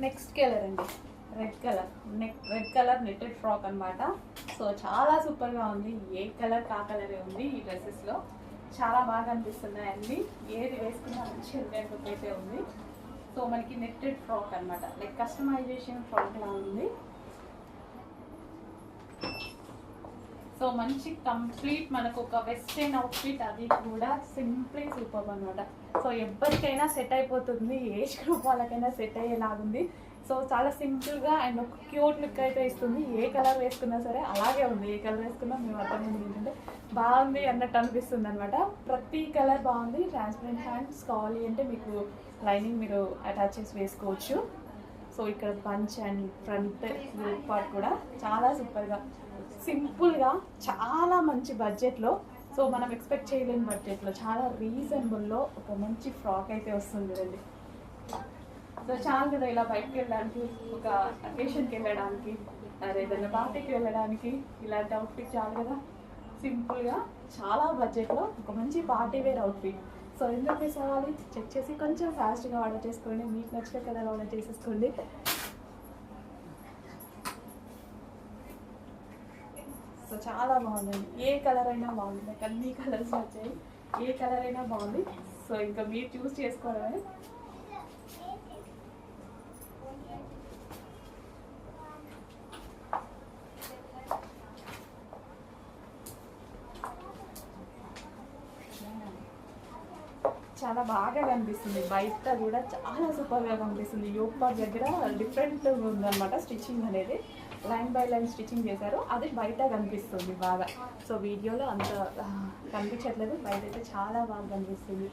Next colour అండి, red colour netted frock అనమాట. So చాలా సూపర్గా ఉంది. ఏ కలర్ కా కలరే ఉంది ఈ డ్రెస్సెస్లో. చాలా బాగా అనిపిస్తున్నాయండి. ఏది వేసుకున్నా మంచి లుక్ అయితే ఉంది. సో మనకి నెట్టెడ్ ఫ్రాక్ అనమాట, లైక్ కస్టమైజేషన్ ఫ్రాక్ లా ఉంది. సో మంచి కంప్లీట్ మనకు ఒక వెస్ట్రన్ అవుట్ఫిట్, అది కూడా సింప్లీ సూపర్ అనమాట. సో ఎవరికైనా సెట్ అయిపోతుంది, ఏజ్ గ్రూప్ వాళ్ళకైనా సెట్ అయ్యేలాగుంది. సో చాలా సింపుల్గా అండ్ ఒక క్యూట్ లుక్ అయితే ఇస్తుంది. ఏ కలర్ వేసుకున్నా సరే అలాగే ఉంది. ఏ కలర్ వేసుకున్నా మేము అర్థం ఏంటంటే బాగుంది అన్నట్టు అనిపిస్తుంది అనమాట. ప్రతి కలర్ బాగుంది. ట్రాన్స్పరెంట్ హ్యాండ్స్ కావాలి అంటే మీకు లైనింగ్ మీరు అటాచ్ చేసి వేసుకోవచ్చు. సో ఇక్కడ పంచ్ అండ్ ఫ్రంట్ పార్ట్ కూడా చాలా సూపర్గా, సింపుల్గా, చాలా మంచి బడ్జెట్లో, సో మనం ఎక్స్పెక్ట్ చేయలేని బడ్జెట్లో చాలా రీజనబుల్లో ఒక మంచి ఫ్రాక్ అయితే వస్తుంది అండి. సో చాలా కదా ఇలా బయటకు వెళ్ళడానికి, ఒక అకేషన్కి వెళ్ళడానికి, ఏదైనా పార్టీకి వెళ్ళడానికి ఇలాంటి అవుట్ఫిట్ చాలు కదా. సింపుల్గా చాలా బడ్జెట్లో ఒక మంచి పార్టీ వేర్ అవుట్ఫిట్. సో ఎందుకు మిస్ అవ్వాలి? చెక్ చేసి కొంచెం ఫాస్ట్గా ఆర్డర్ చేసుకోండి. మీకు నచ్చిన కలర్ ఆర్డర్ చేసేసుకోండి. సో చాలా బాగుందండి. ఏ కలర్ అయినా బాగుంది. నాకు అన్ని కలర్స్ వచ్చాయి. ఏ కలర్ అయినా బాగుంది. సో ఇంకా మీరు చూస్ చేసుకోవడమే. చాలా బాగా కనిపిస్తుంది. బయట కూడా చాలా సూపర్గా కనిపిస్తుంది. యోక్ పార్ట్ దగ్గర డిఫరెంట్ ఉందన్నమాట స్టిచ్చింగ్ అనేది. లైన్ బై లైన్ స్టిచ్చింగ్ చేశారు, అది బయట కనిపిస్తుంది బాగా. సో వీడియోలో అంత కనిపించట్లేదు, బయట అయితే చాలా బాగా కనిపిస్తుంది.